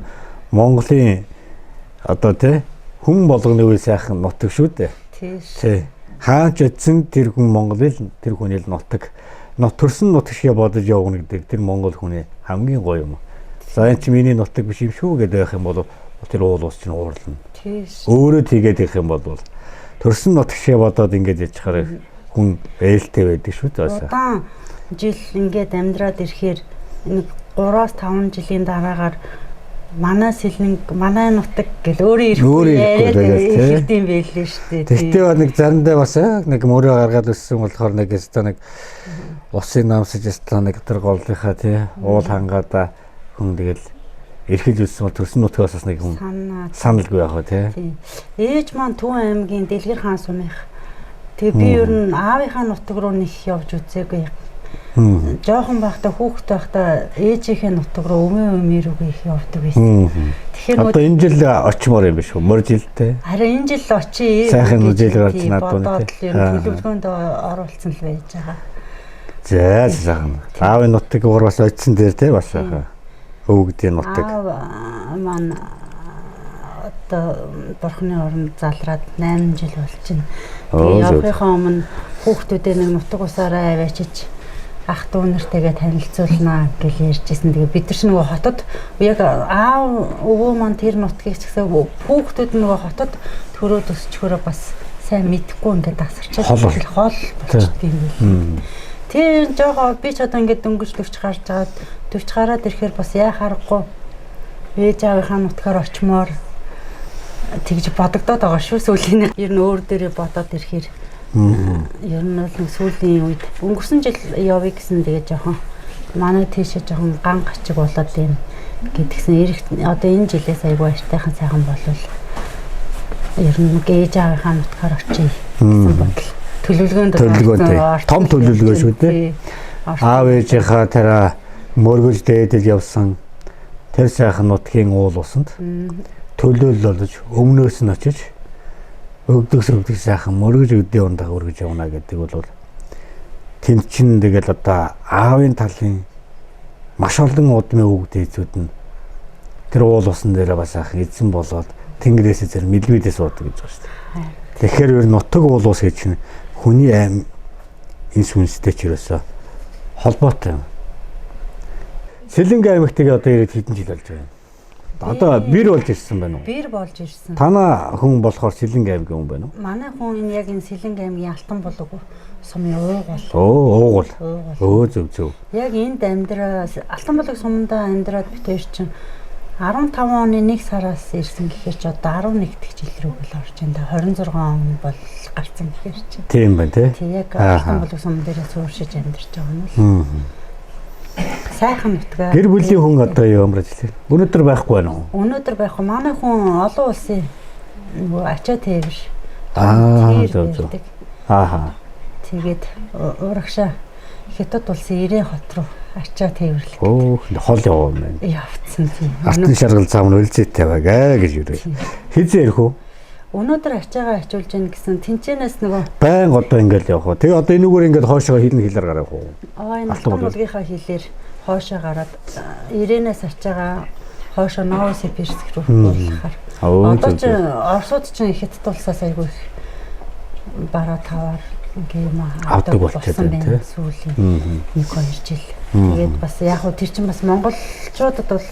Speaker 2: Монголын одоо тий хүн болгоны үе сайхан нутаг шүү дээ. Тий. Хаач эцэн тэр хүн Монголын тэр хүний л нутаг. Төрсөн нутаг шиг бодож явна гэдэг тэр Монгол хүний хамгийн гоё юм. За энэ чи миний нутаг биш юм шүү гэдэг байх юм бол тэр уул ус чинь уурлна.
Speaker 6: Тий.
Speaker 2: Өөрөө тэгээд их юм бол төрсөн нутаг шиг бодоод ингэж яж чахаар хүн ээлтэй байдаг шүү дээ.
Speaker 6: Удаан жил ингээд амьдраад ирэхээр нэг 3-5 жилийн дараагаар манай Сэлэнг манай нутаг гэл өөрөө ирэхгүй юм байлээ шүү дээ.
Speaker 2: Тэгтээ нэг заримдаа бас нэг мөрөө гаргаад өссөн болохоор нэг өстө нэг усын намсаж өстө нэг тэр голынхаа тий уул хангаада хүн тэгэл эрхэл үлсэн бол төрсөн нутгаас бас нэг хүн саналгүй яах вэ тий.
Speaker 6: Ээж маань Түн аймгийн Дэлгэр хаан сумынх. Тэгээ би ер нь аавынхаа нутаг руу нэг явж үзээгүй. Жохон байхдаа хүүхэд байхдаа ээжийнхээ нутаг руу өмөө рүү их явдаг байсан. Тэгэхээр
Speaker 2: одоо энэ жил очимоор юм биш үү? Мөр жилдээ.
Speaker 6: Харин энэ жил очие.
Speaker 2: Сайхан жил гарч надад
Speaker 6: тий. Төлөвлөгөөнд оруулсан л байж байгаа.
Speaker 2: За сайхан. Аавын нутаг уур бас очисон дээр тий бас сайхан. Өвгдийн нутаг.
Speaker 6: Маань одоо бурхны орнд залраад 8 жил болчихно. Тэгээ явахынхаа өмнө хүүхдүүдээ нэг нутаг усаараа аваачиж ах дүү нартайгээ танилцуулнаа гэж ярьжсэн. Тэгээ бид нар ч нөгөө хотод яг аав өвөө маань тэр нутгийг ч гэсэн хүүхдүүд нөгөө хотод төрөөд өсчихөрөө бас сайн мэдэхгүй ингээд дасарчаад хол болчихд юм байна. Тэр жоо би ч одоо ингээд дөнгөж 40 гараад ирэхээр бас яа харахгүй ээж аавынхаа нутгаар очимоор тэгж бодогдоод байгаа шүү. Сүүлийн ер нь өөр дээрээ бодоод ирэхээр Ер нь бол нэг сүүлийн үед өнгөрсөн жил явъя гэсэн тэгээ жоохон манай тийшээ жоохон ган гачиг болоод юм гэдгсэн. Одоо энэ жилээс айгүй аштайхан сайхан болвол ер нь ээж авийнхаа нутгаар очие гэсэн бодол.
Speaker 2: Төлөвлөгөөнтэй. Том төлөвлөгөө шүү дээ. Аав ээжийнхаа тэр мөргөж дээдэл явсан тэр сайхан нутгийн уул усанд төлөөлөл болж өмнөөс нь очиж өгдөг сайхан мөргөж өдөө ундаа өргөж явна гэдэг бол тэнд чинь тэгэл одоо аавын талын маш олон удмын өвгдээзүүд нь тэр уул усан дээр бас ах эзэн болоод тэнгэрээс зэрэг мэлбидээс уудаг гэж байгаа шүү дээ. Тэгэхээр ер нь нутаг уул ус гэж чинь хүний аим энэ сүнстэй ч ерөөсө холбоотой юм. Сэлэнгэ аймагтыг одоо ирээд хэдэн жил болж байгаа юм. Одоо бэр болж ирсэн байна уу?
Speaker 6: Бэр болж ирсэн.
Speaker 2: Танаа хүн болохоор Сэлэнгэ аймгийн хүн байна уу?
Speaker 6: Манай хүн энэ яг энэ Сэлэнгэ аймгийн Алтан болог сумын уугуул.
Speaker 2: Уугуул. Зөв.
Speaker 6: Яг энд Алтан болог сумдаа амьдраад бид хоёр чинь 15 оны 1 сараас ирсэн гэхээр ч одоо 11 дэх жил рүү бол орж байна. 26 он бол гарсан гэхээр чинь.
Speaker 2: Тийм байна тий.
Speaker 6: Тэг яг Алтан болог сум дээрээ сууршиж амьдарч байгаа юм л. Сайхан нутгаа.
Speaker 2: Гэр бүлийн хүн одоо юмраж лээ. Өнөөдөр байхгүй байна уу?
Speaker 6: Өнөөдөр байхгүй. Манай хүн олон улсын ачаа тээвэр.
Speaker 2: Зөв.
Speaker 6: Тэгээд урагшаа Хятад улсын Ирэн хот руу ачаа тээвэрлэх.
Speaker 2: Хол яваа юм байна.
Speaker 6: Явцсан тийм.
Speaker 2: Алтан шаргал зам нь үлзээтэй байгаа гэж юу. Хизээ ирэх үү?
Speaker 6: Өнөөдөр ачаагаа ачуулж яах гэсэн тэнцэнээс нөгөө
Speaker 2: байн одоо ингээл явах уу. Тэгээ одоо энүүгээр ингээд хоошоо хэлээр гарах уу?
Speaker 6: Энэ Алтан болгийнхаа хэлээр хоошоо гараад Ирэнээс ачаагаа хоошоо Новос Сибирск рүү хуулахаар. Одоо ч Оросууд ч Хятад улсаас айгүй их бараа таваар ингээм авдаг болсон байна сүүлийн 1-2 жил. Тэгээд бас яг хөө тэр чинь бас монголчуудад бол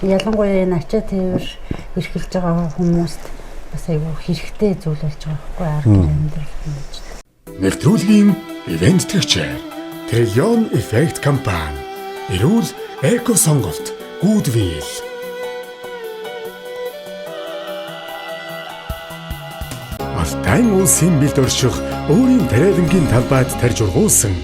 Speaker 6: ялангуяа энэ ачаа тээвэр эрхэлж байгаа хүмүүст бас айгүй хэрэгтэй зүйл болж байгаа байхгүй арга амьдрал гэж.
Speaker 1: Нэвтрүүлгийн ивент төгчээр Trillion Effect компани эрүүл эко сонголт Goodwill. Алтан улсын бэлд орших өөрийн тариалангийн талбайд тарж ургуулсан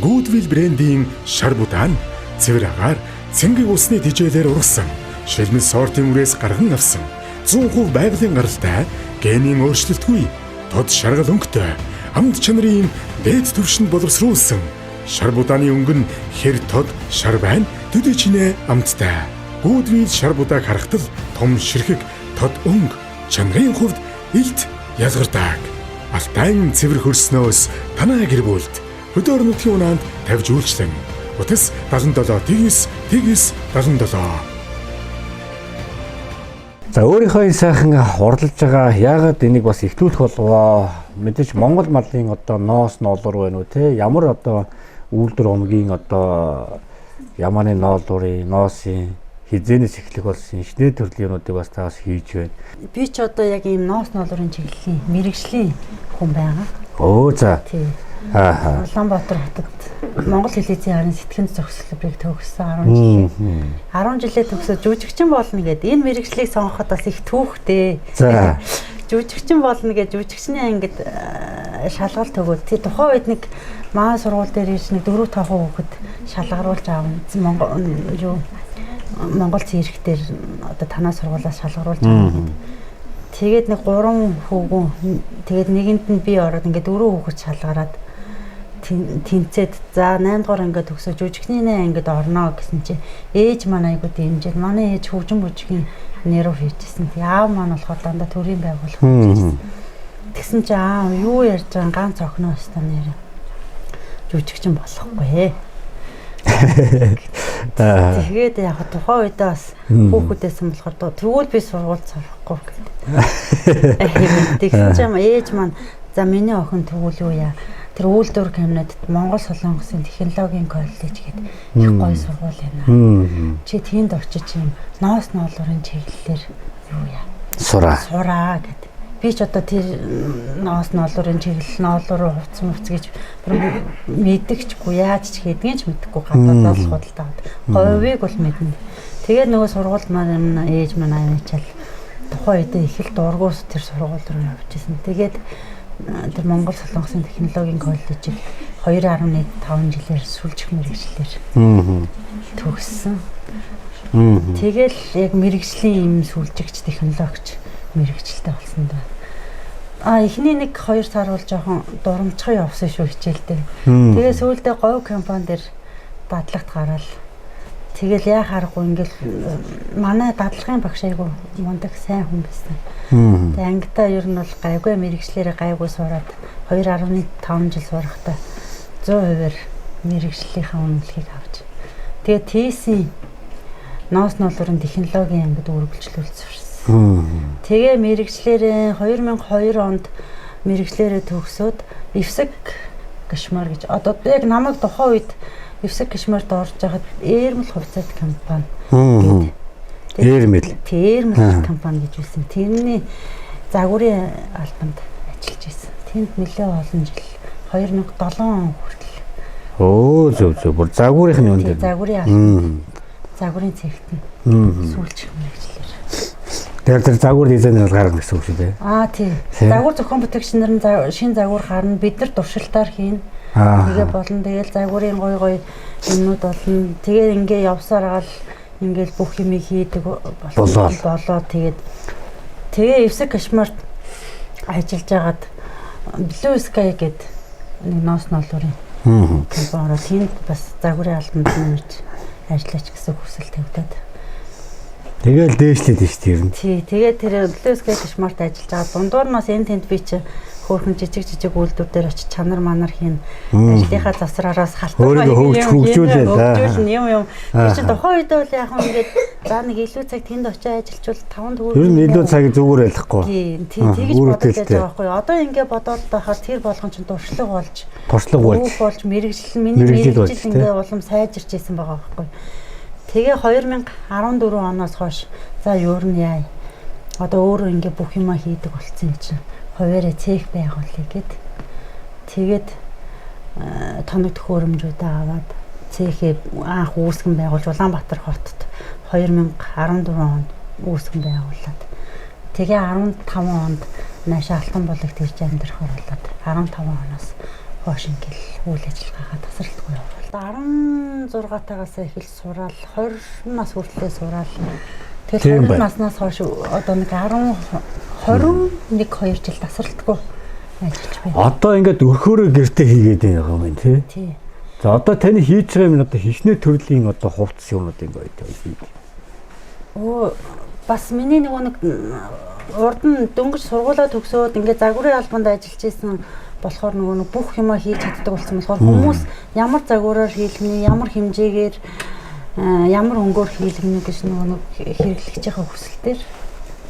Speaker 1: Goodwill брендийн шар будаан цэвэр агаар цэнгэг усны тижээлээр ургасан шилмэл сортын үрээс гарган авсан 100% байгалийн гаралтай генийн өөрчлөлтгүй тод шаргал өнгөтэй амт чанарын дээд түвшинд боловсруулсан шар будааны өнгө нь хэр тод шар байна төдий чинээ амттай Goodwill шар будааг харахтал том ширхэг тод өнгө чанарын хувьд илт ялгардаг алтан цэвэр хөрснөөс танаа гэр бүлд хөдөр нутгийн унаанд тавьж үйлчлэн утас 77 тэгс 77. За өөрийнхөө сайхан уралж байгаа яагаад энийг бас ихтүүлэх болвоо мэдээж Монгол малын одоо ноос ноолуур байна уу те ямар одоо үйлдвэр омгийн одоо ямааны ноолуурын nooсын хизээнээс эхлэх болсон инженер төрлийн юмнуудыг бас таас хийж байна.
Speaker 6: Би ч одоо яг ийм ноос ноолуурын чиглэлийн мэрэгжлийн хүн байгаа.
Speaker 2: За.
Speaker 6: Тийм. Улаанбаатар хотод Монгол хэлээзийн харин сэтгэн зохицлыг төгссөн 10 жилээ. 10 жилээ төгсөж жүжигчин болно гэдэг. Энэ мэрэгжлийг сонгоход бас их түүхтэй.
Speaker 2: За.
Speaker 6: Жүжигчин болно гэж жүжигчний ангид шалгалт өгөөд тий тухайн үед нэг маа сургууль дээр ирж нэг 4-5 хүүхэд шалгаруулж аавна. Монгол цэрэг дээр одоо танаа сургуулиас шалгаруулж аавна. Тэгээд нэг 3 хүүгэн тэгээд нэгэнд нь би ороод ингээд 4 хүүхэд шалгараад тэнцээд за 8 дугаар ангид төгсөж жүжигчний ангид орно гэсэн чи ээж маань айгуу дэмжиж манай ээж хөгжим бүжгийн нэрөө хийжсэн. Тэг аав маань болохоор дандаа төрийн байгууллага хийжсэн. Тэгсэн чи аав юу ярьж байгаа ганц охиноо өстө нэр жүжигчин болохгүй. Тэгээд яг тухайн үедээ бас хүүхдээсэн болохоор тэгвэл би сургууль сурахгүй гэдэг. Тэгсэн чинь ээж маань за миний охин тэгвэл юу яа тэр үйлдвэр кабинетд Монгол Солонгосын технологийн коллеж гэдэг их гоё сургууль байна. Чи тэнд очиж юм ноос ноолуурын чиглэлээр юу яа сураа гэдэг. Би ч одоо тэр ноос ноолуурын чиглэл ноолуурын хувцс гэж мэддэгчгүй яаж ч хийдгийг ч мэдэхгүй гадаадаас худалдаад говийг бол мэднэ. Тэгээд нөгөө сургууль маань ээж маань аваачаал тухайн үед их л дургуус тэр сургууль руу явж исэн. Тэгээд тэр Монгол Солонгосын технологийн коллежийг 2.5 жилээр сүлжих мэргэжлэр төгссөн. Тэгэл яг мэргэжлийн юм сүлжигч технологич мэргэжилтэй болсон даа. Эхний 1-2 сар бол жоохон дурамчхан явсан шүү хичээлдээ. Тэгээ сүүлдээ говь компани дээр дадлагт гараад тэгэл яа харахгүй ингээл манай дадлагын багш айгу мундаг сайн хүн байсан. Тэгээ ангидаа ер нь бол гайгүй мэргэжлэрээ гайгүй сураад 2.5 жил сурахдаа 100%-аар мэргэжлийнхаа үнэлгийг авч. Тэгээ TS-ийн ноос ноолорын технологийн ангид үргэлжлүүлж сурсан. Тэгээ мэргэжлэрээ 2002 онд мэргэжлэрээ төгсөөд Ивсэг гашмар гэж одоо яг намайг тухайн үед Ивсэг гашмарт орж байхад Эрмэл хувьцаат компани Эрмэл компани гэж үлсэн. Тэрний загварын албанд ажиллаж байсан. Тэнд нэлээд олон жил 2007 он хүртэл.
Speaker 2: Зөв. Бүр загварын юм дээр.
Speaker 6: Загварын албанд. Загварын цэгт нь сүүлчих мэргэжлэр.
Speaker 2: Тэр загвар дизайнер гаргана гэсэн үг шүү дээ.
Speaker 6: Тийм. Загвар зохион бүтээгч нар нь шинэ загвар гарна, бид нар туршилтаар хийн. Тэгээ болно. Тэгэл загварын гой юмнууд болно. Тэгээ ингээ явсаар гал ингээл бүх юм хийдэг болоо тэгээ Ивсэг гашмарт ажиллаж байгаад Blue Sky гэдэг нэг ноос ноолорын компани тэнд бас загварын албанд нэрж ажиллаж гэсэн хүсэл тавьдаад.
Speaker 2: Тэгэл дээшлээд шүү дээ.
Speaker 6: Тий, тэгээд тэр Blue Sky гашмарт ажиллаж байгаа. Дундуур нас тэнд би чи хөөрхөн жижиг үйлдвэр дээр очиж чанар манар хийн ажлынхаа завсраараас халтургаа
Speaker 2: хөгжүүлээд
Speaker 6: юм. Тэр чинь тухайн үед бол яг ингээд за нэг илүү цаг тэнд очиж ажиллачвал 5 төгрөг.
Speaker 2: Ер нь илүү цаг зүгээр байлахгүй.
Speaker 6: Тий, тэгж бодож байгаа байхгүй. Одоо ингээд бодоод байхаар тэр болгон чинь туршлага болж мэрэгжил ингээд улам сайжирч ирсэн байгаа байхгүй. Тэгээ 2014 оноос хойш за юу нь яа. Одоо өөрөө ингээд бүх юма хийдэг болцсон юм чинь. Хуваараа цех байгуулъя гэд. Тэгээд тоног төхөөрөмжүүдээ аваад цехээ анх үүсгэн байгуулж Улаанбаатар хотод 2014 онд үүсгэн байгуулад. Тэгээ 15 онд наашаа Алтан булагт ирж амьдрах болоод 15 оноос хойш ингээл үйл ажиллагаагаа тасралтгүй явуул. 16 тагаас эхэл сураал 20 нас хүртлээр сураал. Тэгэхээр 20 наснаас хойш одоо нэг 21-2 жил тасралтгүй ажиллаж байна. Одоо
Speaker 2: ингээд өрхөөрөө гэртээ хийгээд байгаа юм тий.
Speaker 6: Тий.
Speaker 2: За одоо таны хийж байгаа юм одоо хичнээн төрлийн одоо хувцс юмуд юм байна.
Speaker 6: Бас миний нэг урд нь дөнгөж сургуулаа төгсөөд ингээд загварын албанд ажиллаж исэн болохоор нэг бүх юмаа хийж чаддаг болсон болохоор хүмүүс ямар загвараар хийлгэнэ, ямар хэмжээгээр ямар өнгөөр хийлгэнэ гэж нэг хэрэглэж байгаа хүсэлтээр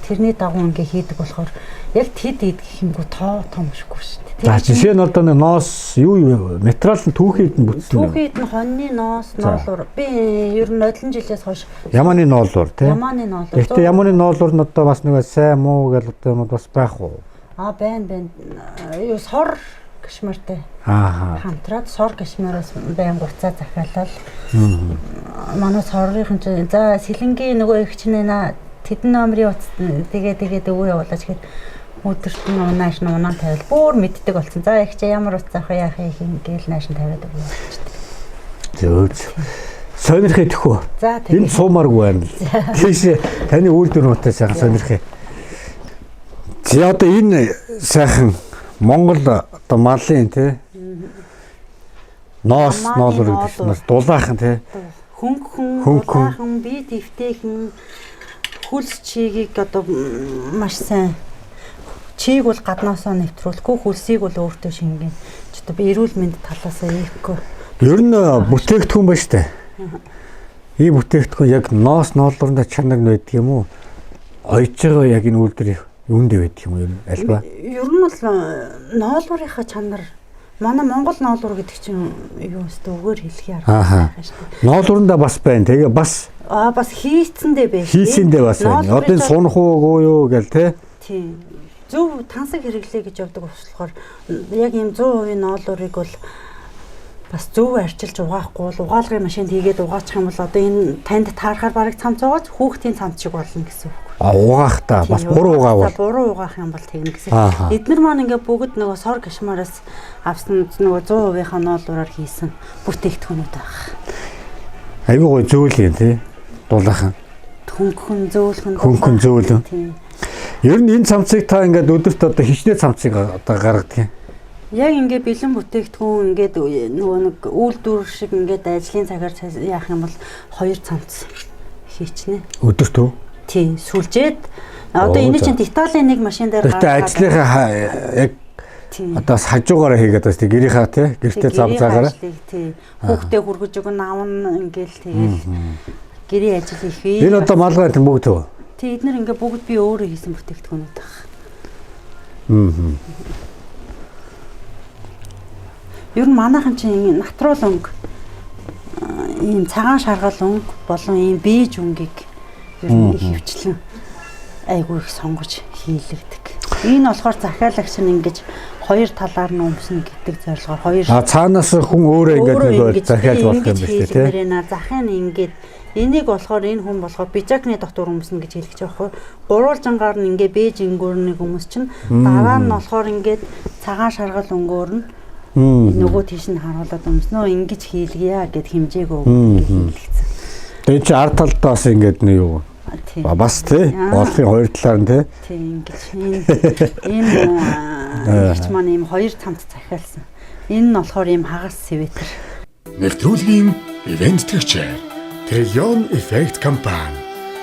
Speaker 6: тэрний дагуу ингээ хийдэг болохоор яг тэд гэх юмгүй том шиггүй шүү дээ.
Speaker 2: За жишээ нь одоо ноос юу материал нь түүхийд нь бүтсэн.
Speaker 6: Түүхийд нь хоньны ноос ноолуур. Би ер нь нодлон жилээс хойш
Speaker 2: ямааны ноолуур тий.
Speaker 6: Ямааны ноолуур.
Speaker 2: Гэхдээ ямааны ноолуур нь одоо бас нэг сайн муу гэл одоо юм бас байх уу?
Speaker 6: Байна. Юу сор гашмартай. Хамтраад сор гашмараас байн гуцаа захиалал. Манай соррын чинь за сэлэнгийн нөгөө их чинь тэдэн номерын утас тэгээд өвөө явуулаач гэхэд өдөрт нь унааш нь унаа тавил бүр мэддэг болсон. За их чи ямар утас авах яах юм гээл нааш нь тавиад өгөө болчихсон.
Speaker 2: Сонирхээ төхөө. Энэ суумааргүй байна. Тийш таны үйлдвэр нутаа сайхан сонирхээ. За одоо энэ сайхан Монгол одоо малын тий ноос ноолор гэдэг нь дулаахан тий хөнгөн
Speaker 6: бие дэвтэйхэн хүлс чигийг одоо маш сайн чийг бол гаднаасаа нэвтрүүлэхгүй хөлсийг бол өөртөө шингэн. Ч одоо би эрүүл мэнд талаасаа ийхгүй.
Speaker 2: Ер нь бүтээгдэхүүн ба штэ. Ий бүтээгдэхүүн яг ноос ноолорны чанар нь байдаг юм уу? Ойж байгаа яг энэ үйлдвэр юунд байдаг юм ер нь альва?
Speaker 6: Ер нь бол ноолорынхаа чанар манай Монгол ноолор гэдэг чинь юу өстө өгөр хэлхий арга байна штэ.
Speaker 2: Ноолорнда бас байна. Тэгээ бас
Speaker 6: бас хийцэндээ байж.
Speaker 2: Хийцэндээ бас байна. Одоо сунах уу юу гэл те.
Speaker 6: Тийм. Зөв тансаг хэрэглэе гэж явдаг болохоор яг ийм 100% ноолорыг бол бас зөв арчилж угаахгүй бол угаалгын машинд хийгээд угаачих юм бол одоо энэ танд таарахаар бараг цамц угааж хүүхдийн цамц шиг болно гэсэн үг.
Speaker 2: Угаах та бас буруу угаавал.
Speaker 6: Буруу угаах юм бол тэгнэ гэсэн. Эднэр маань ингээ бүгд нөгөө сор гашмаараас авсан нөгөө 100%-ийнхаа ноолуураар хийсэн бүтээгдэхүүнүүд байгаа.
Speaker 2: Аюу гой зөөлөн тий. Дулаахан.
Speaker 6: Хөнгөн зөөлхөн.
Speaker 2: Хөнгөн зөөлөн. Ер нь энэ цамцыг та ингээд өдөрт одоо хичнээн цамцыг одоо гаргадаг юм.
Speaker 6: Яг ингээ бэлэн бүтээгдэхүүн ингээд нөгөө нэг үйлдвэр шиг ингээд ажлын цагаар яах юм бол 2 цамц хийчихнэ.
Speaker 2: Өдөрт үү?
Speaker 6: Тий, сүлжээд одоо энэ чинь деталийн нэг машин дээр
Speaker 2: гаргаад ажлынхаа яг одоо хажуугаараа хийгээд бас гэрийнхаа тий гэртээ зам цагаараа
Speaker 6: тий хүүхдээ хүргэж өгөн аавн ингээл тэгэл гэрийн ажил их бий.
Speaker 2: Энэ одоо малгай энэ бүгд үү?
Speaker 6: Тий эднэр ингээ бүгд би өөрөө хийсэн бүтээгдэхүүнүүд байна. Ер нь манайхан чинь натурал өнгө ийм цагаан шаргал өнгө болон ийм бэж өнгийг ер нь их хөвчлэн айгүй их сонгож хийлэгдэг. Энэ болохоор захиалагч нь ингэж 2 талаар нь өмснө гэдэг зорилгоор 2
Speaker 2: цаанаас хүн өөрөө ингэж захиалж болох юм биш үү тий.
Speaker 6: Захын ингээд энийг болохоор энэ хүн болохоор бижакны дотор өмснө гэж хэлж байгаа байхгүй. Гурвалжангаар нь ингээ бэж өнгөөр нэг өмс чинь дараа нь болохоор ингээд цагаан шаргал өнгөөр нь нөгөө тийш нь харуулад өмснөө ингэж хийлгийа гэд хэмжээгөө хийлгэсэн.
Speaker 2: Тэгээ чи ард талд бас ингээд нэг юу бас тий болын 2 талаар нь
Speaker 6: тий ингэж энэ ихч маань ийм 2 цамц захиалсан. Энэ нь болохоор ийм хагас светр.
Speaker 1: Нэвтрүүлгийн ивент төгчээр Trillion Effect компани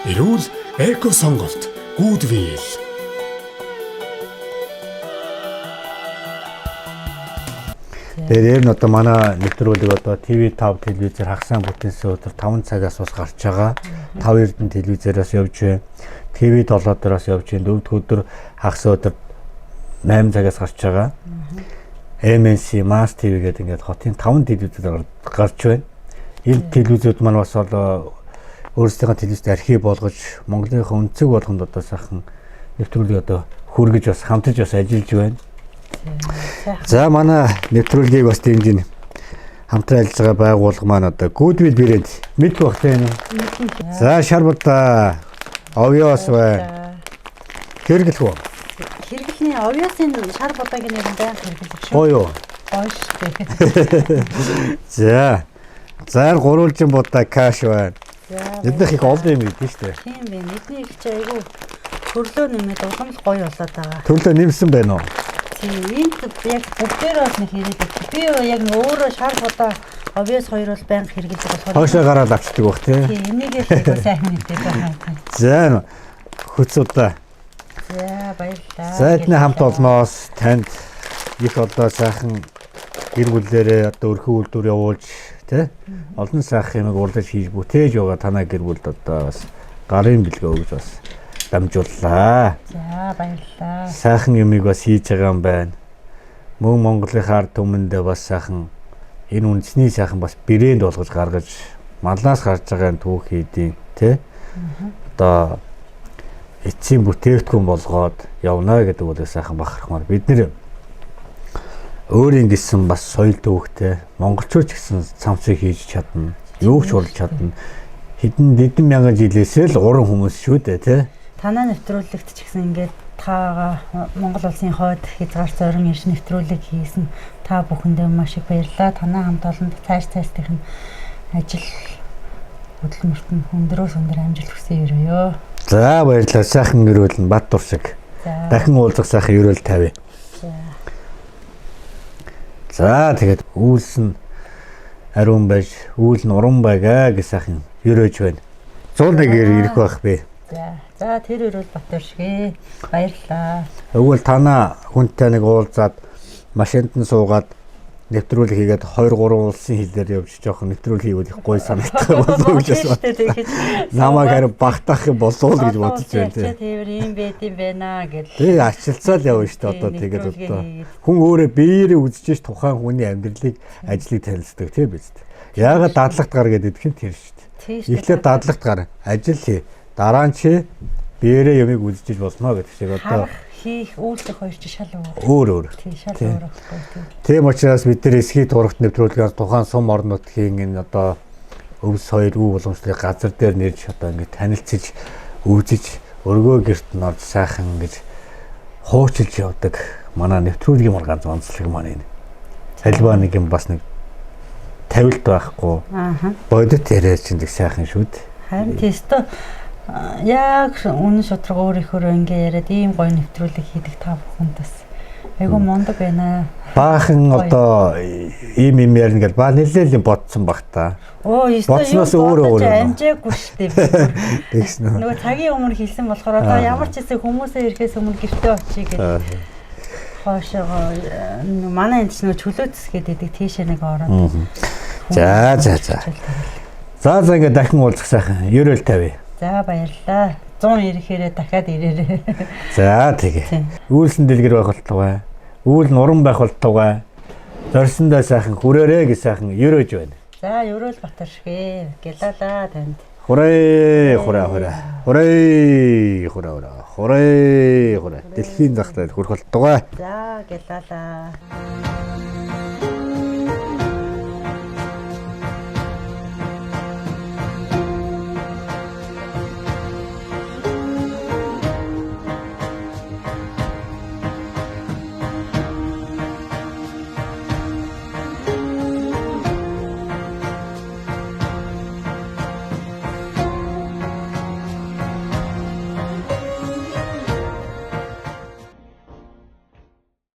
Speaker 1: эрүүл эко сонголт Goodwill.
Speaker 2: Тэр нь одоо манай нэвтрүүлэг одоо TV5 телевизээр хагасаа бүтэнсэн өдөр 5 цагаас бас гарч байгаа. 5 эрдэнэ телевизээрээс явж байна. TV7 дээрээс явж байна. 4-р өдөр хагасаа өдөр 8 цагаас гарч байгаа. MNC Mass TV гэдэг ингээд хотын 5 телевизээр гарч байна. Энэ телевизүүд маань бас өөрсдийнхөө телевизд архив болгож Монголынхаа өнцөг болгонд одоо сайхан нэвтрүүлгийг одоо хүргэж бас хамтарч бас ажиллаж байна. За манай нэвтрүүлгийг бас дэмжин хамтран ажиллаж байгаа байгууллага маань одоо Goodwill брэнд мэдгүй бах тийм. За шарбуда овёс бай. Хэрэглэх үү?
Speaker 6: Хэрэглэний овёсын шарбудагийн нэрээр баян хэрэглэх шүү.
Speaker 2: Гоё юу?
Speaker 6: Гоё шүү.
Speaker 2: За. За гурвалжин будаа каш байна. Эднийх их олон юм гэдэг шүү дээ.
Speaker 6: Тийм байна. Эдний их ч айгүй төрлөө нэмээд улам л гоё болоод байгаа.
Speaker 2: Төрлөө нэмсэн байна уу?
Speaker 6: Тийм. Энд яг бүгдээр бас нэг хэрэглэдэг. Би яг өөрөө шарбудаа овёс 2 бол баян хэрэглэж болохоор
Speaker 2: хоошоо гараад авчдаг бах тий.
Speaker 6: Тийм. Энийг л айгүй сайн мэддэг байна.
Speaker 2: За хөцөдөө.
Speaker 6: За баярлалаа.
Speaker 2: За эдний хамт олноос танд их одоо сайхан гэр бүлээрээ одоо өрхөө үйлдвэр явуулж тий олон сайхан юмыг урдаж хийж бүтээж байгаа танай гэр бүлд одоо бас гарын бэлгээ өгж бас дамжууллаа.
Speaker 6: За баярлалаа.
Speaker 2: Сайхан юмыг бас хийж байгаа юм байна. Мөн Монголынхаа ард түмэндээ бас сайхан энэ үндэсний сайхан бас брэнд болгож гаргаж малнаас гарч байгаа түүх хийдیں۔ Тий одоо эцсийн бүтээгдэхүүн болгоод явна гэдэг бол сайхан бахархмаар бид нэр өөрийн гэсэн бас соёл төвхтэй монголчууд ч гэсэн цамцыг хийж чадна, юу ч урлж чадна. Хэдэн мянган жилээсээ л уран хүмүүс шүү дээ тий.
Speaker 6: Танай нэвтрүүлэгт ч гэсэн ингээд та Монгол улсын хойд хязгаар зорин ирж нэвтрүүлэг хийсэн та бүхэндээ маш их баярлалаа. Танай хамт олонд цаашдынх нь ажил хөдөлмөрт нь өндрөөс өндөр амжилт хүсье өрөөё.
Speaker 2: За баярлалаа. Сайхан өрөөлн бат дур шиг. Дахин уулзах сайхан өрөөл тавь. За тэгээд үйлс нь ариун байж, үйл нь уран байгаа гэж сайхан өрөөж байна. 101-ээр ирэх байх бэ.
Speaker 6: За тэр өрөөл Батөр шигэ. Баярлалаа.
Speaker 2: Өгвөл танаа хүнтэй нэг уулзаад машинд нь суугаад нэвтрүүлэг хийгээд 2-3 улсын хилээр явж жоохон нэвтрүүлэг хийвэл их гоё санагдах болов уу гэж байна. Намайг харин багтаах юм болов уу гэж бодож байна тий.
Speaker 6: Тэр юм байт юм байна гэл.
Speaker 2: Тий ачилцаал явна шүү дээ одоо тэгээд одоо хүн өөрөө биеэрээ үзчихэж тухайн хүний амьдралыг ажлыг танилцдаг тий биз дээ. Яагаад дадлагт гар гэдэг нь тэр шүү дээ. Эхлээд дадлагт гар ажил хий. Дараа нь чи биеэрээ ямиг үзчихэж болно гэдэг шиг одоо
Speaker 6: хийх үйлдэх хоёр ч шал
Speaker 2: өөр.
Speaker 6: Тийм шал өөр.
Speaker 2: Тийм учраас бид нар эсхий турагт нэвтрүүлгээр тухайн сум орон нутгийн энэ одоо өвс хоёр үе боломжтой газар дээр нэрж одоо ингэ танилцж үзэж өргөө герт нь орж сайхан гэж хуучилж явдаг манай нэвтрүүлгийн маргаан онцлог маань энэ. Альва нэг юм бас нэг тавилт байхгүй. Бодит яриач чинь сайхан шүү дээ.
Speaker 6: Харин теsto яг үнэн шударга өөрийнхөө ингээ яриад ийм гоё нэвтрүүлэг хийдэг та бүхэнд бас айгу мундаг байна.
Speaker 2: Баахан одоо ийм ярина гэж баа нэлээл юм бодсон баг та. Бодсноос өөрөө
Speaker 6: амжаагүй шүү дээ.
Speaker 2: Тэгсэн үү.
Speaker 6: Нөгөө цагийн өмнө хэлсэн болохоор одоо ямар ч хэсэг хүмүүсээ ирэхээс өмнө гэртээ очие гэж хоошоо манай энэ ч нөгөө чөлөөцсгээд идэг тийшээ нэг ороод.
Speaker 2: За. За ингээд дахин уулзах сайхан. Ерөөл тавь.
Speaker 6: За баярлалаа. 100 ирэхээрээ дахиад ирээрээ.
Speaker 2: За тэгээ. Үйлсэн дэлгэр байх болтугай. Үйл нуран байх болтугай. Зорсондоо сайхан хүрээрээ гэж сайхан ерөөж байна.
Speaker 6: За ерөөл Батаршгэ. Гялалаа танд.
Speaker 2: Хүрээ. Дэлхийн захтад хүрэх болтугай.
Speaker 6: За гялалаа.